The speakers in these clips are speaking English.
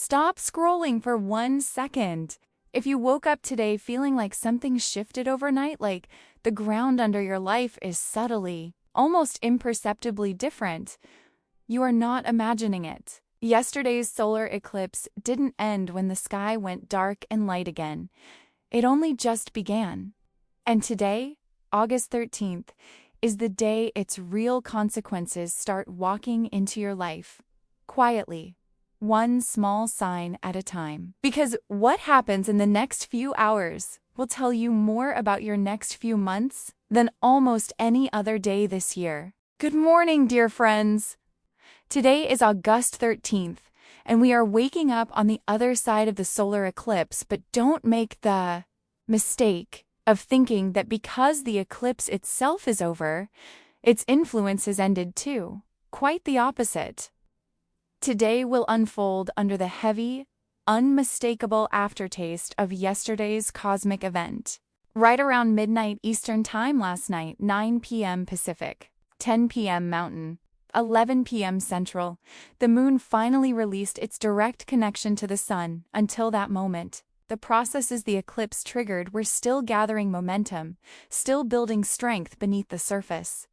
Stop scrolling for 1 second. If you woke up today feeling like something shifted overnight, like the ground under your life is subtly, almost imperceptibly different, you are not imagining it. Yesterday's solar eclipse didn't end when the sky went dark and light again. It only just began. And today, August 13th, is the day its real consequences start walking into your life. Quietly. One small sign at a time. Because what happens in the next few hours will tell you more about your next few months than almost any other day this year. Good morning, dear friends. Today is August 13th, and we are waking up on the other side of the solar eclipse, but don't make the mistake of thinking that because the eclipse itself is over, its influence has ended too. Quite the opposite. Today will unfold under the heavy, unmistakable aftertaste of yesterday's cosmic event. Right around midnight Eastern Time last night, 9 p.m. Pacific, 10 p.m. Mountain, 11 p.m. Central, the moon finally released its direct connection to the sun. Until that moment, the processes the eclipse triggered were still gathering momentum, still building strength beneath the surface.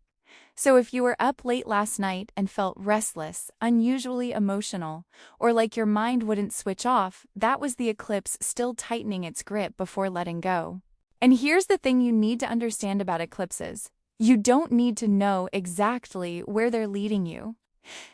So if you were up late last night and felt restless, unusually emotional, or like your mind wouldn't switch off, that was the eclipse still tightening its grip before letting go. And here's the thing you need to understand about eclipses. You don't need to know exactly where they're leading you.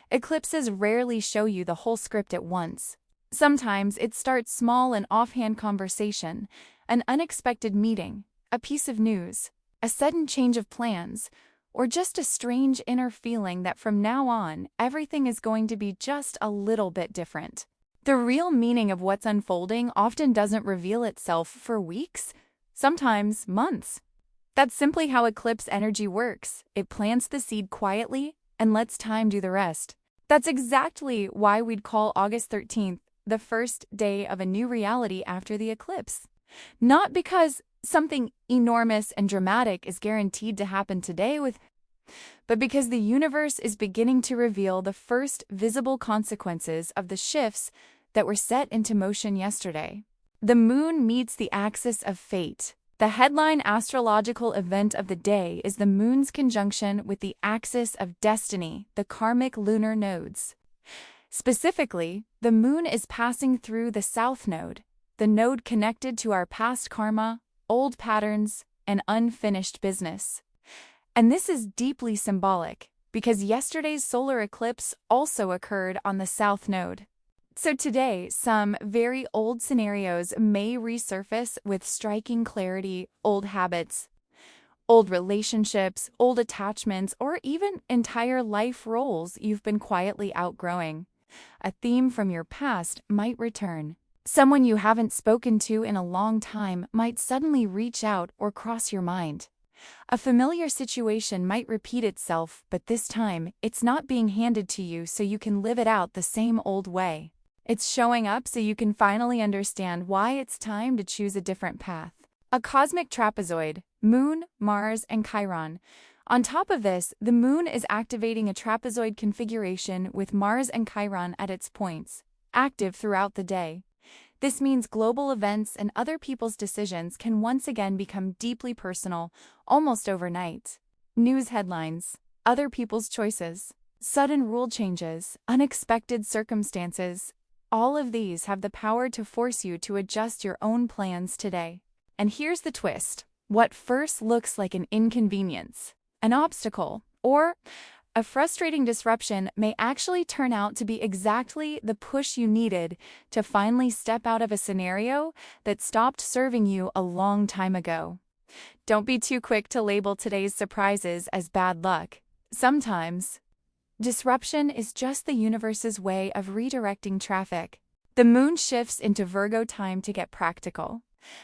Eclipses rarely show you the whole script at once. Sometimes it starts small, an offhand conversation, an unexpected meeting, a piece of news, a sudden change of plans, or just a strange inner feeling that from now on, everything is going to be just a little bit different. The real meaning of what's unfolding often doesn't reveal itself for weeks, sometimes months. That's simply how eclipse energy works. It plants the seed quietly and lets time do the rest. That's exactly why we'd call August 13th the first day of a new reality after the eclipse. Not because something enormous and dramatic is guaranteed to happen today, but because the universe is beginning to reveal the first visible consequences of the shifts that were set into motion yesterday. The moon meets the axis of fate. The headline astrological event of the day is the moon's conjunction with the axis of destiny, the karmic lunar nodes. Specifically, the moon is passing through the south node, the node connected to our past karma, old patterns, and unfinished business. And this is deeply symbolic, because yesterday's solar eclipse also occurred on the south node. So today, some very old scenarios may resurface with striking clarity: old habits, old relationships, old attachments, or even entire life roles you've been quietly outgrowing. A theme from your past might return. Someone you haven't spoken to in a long time might suddenly reach out or cross your mind. A familiar situation might repeat itself, but this time, it's not being handed to you so you can live it out the same old way. It's showing up so you can finally understand why it's time to choose a different path. A cosmic trapezoid, Moon, Mars, and Chiron. On top of this, the moon is activating a trapezoid configuration with Mars and Chiron at its points, active throughout the day. This means global events and other people's decisions can once again become deeply personal, almost overnight. News headlines, other people's choices, sudden rule changes, unexpected circumstances. All of these have the power to force you to adjust your own plans today. And here's the twist. What first looks like an inconvenience, an obstacle, or a frustrating disruption may actually turn out to be exactly the push you needed to finally step out of a scenario that stopped serving you a long time ago. Don't be too quick to label today's surprises as bad luck. Sometimes, disruption is just the universe's way of redirecting traffic. The moon shifts into Virgo time to get practical.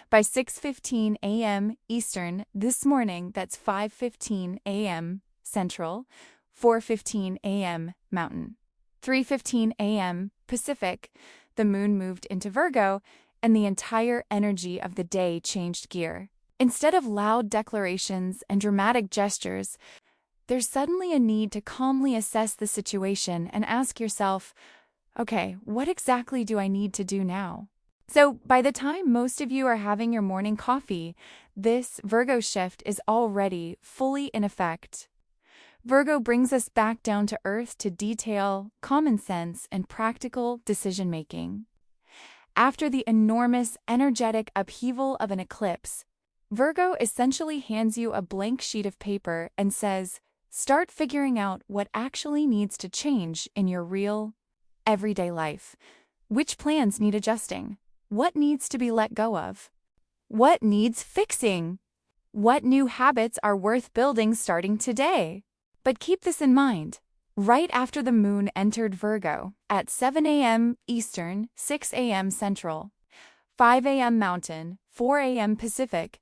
By 6:15 a.m. Eastern this morning, that's 5:15 a.m. Central, 4:15 a.m. Mountain, 3:15 a.m. Pacific, the moon moved into Virgo, and the entire energy of the day changed gear. Instead of loud declarations and dramatic gestures, there's suddenly a need to calmly assess the situation and ask yourself, Okay, what exactly do I need to do now? So, by the time most of you are having your morning coffee, this Virgo shift is already fully in effect. Virgo brings us back down to earth to detail, common sense, and practical decision making. After the enormous, energetic upheaval of an eclipse, Virgo essentially hands you a blank sheet of paper and says, start figuring out what actually needs to change in your real, everyday life. Which plans need adjusting? What needs to be let go of? What needs fixing? What new habits are worth building starting today? But keep this in mind. Right after the moon entered Virgo, at 7 a.m. Eastern, 6 a.m. Central, 5 a.m. Mountain, 4 a.m. Pacific,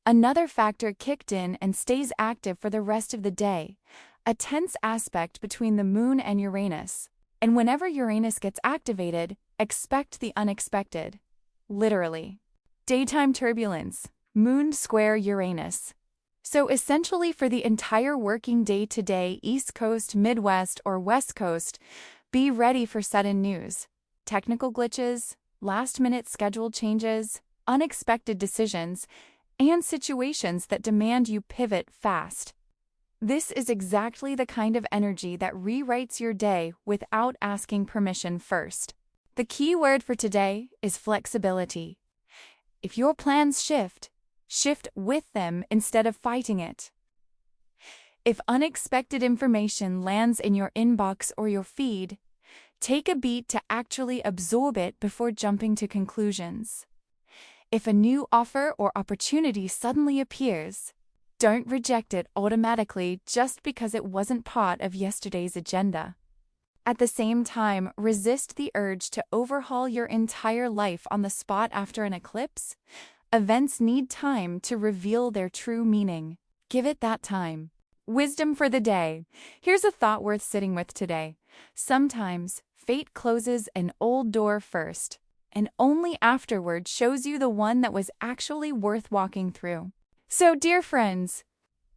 another factor kicked in and stays active for the rest of the day, a tense aspect between the moon and Uranus. And whenever Uranus gets activated, expect the unexpected. Literally. Daytime turbulence, moon square Uranus. So essentially for the entire working day today, East Coast, Midwest, or West Coast, be ready for sudden news, technical glitches, last-minute schedule changes, unexpected decisions, and situations that demand you pivot fast. This is exactly the kind of energy that rewrites your day without asking permission first. The key word for today is flexibility. If your plans shift with them instead of fighting it. If unexpected information lands in your inbox or your feed, take a beat to actually absorb it before jumping to conclusions. If a new offer or opportunity suddenly appears, don't reject it automatically just because it wasn't part of yesterday's agenda. At the same time, resist the urge to overhaul your entire life on the spot after an eclipse. Events need time to reveal their true meaning. Give it that time. Wisdom for the day. Here's a thought worth sitting with today. Sometimes, fate closes an old door first, and only afterward shows you the one that was actually worth walking through. So, dear friends,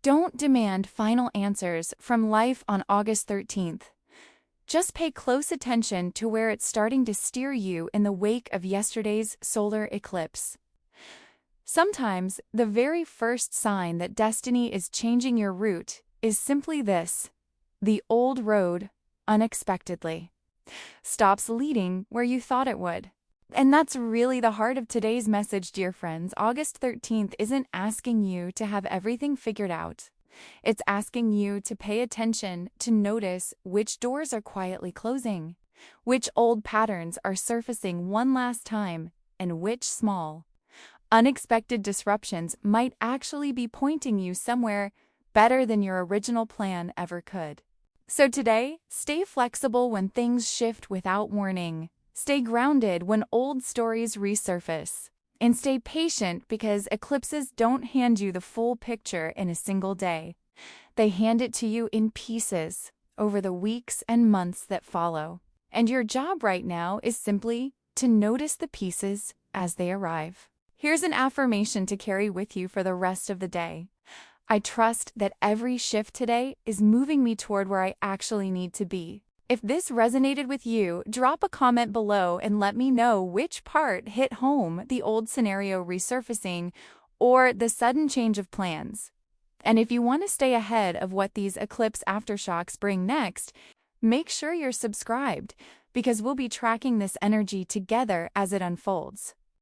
don't demand final answers from life on August 13th. Just pay close attention to where it's starting to steer you in the wake of yesterday's solar eclipse. Sometimes, the very first sign that destiny is changing your route is simply this: the old road, unexpectedly, stops leading where you thought it would. And that's really the heart of today's message, dear friends. August 13th isn't asking you to have everything figured out. It's asking you to pay attention to notice which doors are quietly closing, which old patterns are surfacing one last time, and which small, unexpected disruptions might actually be pointing you somewhere better than your original plan ever could. So today, stay flexible when things shift without warning. Stay grounded when old stories resurface. And stay patient because eclipses don't hand you the full picture in a single day. They hand it to you in pieces over the weeks and months that follow. And your job right now is simply to notice the pieces as they arrive. Here's an affirmation to carry with you for the rest of the day. I trust that every shift today is moving me toward where I actually need to be. If this resonated with you, drop a comment below and let me know which part hit home, the old scenario resurfacing or the sudden change of plans. And if you want to stay ahead of what these eclipse aftershocks bring next, make sure you're subscribed because we'll be tracking this energy together as it unfolds.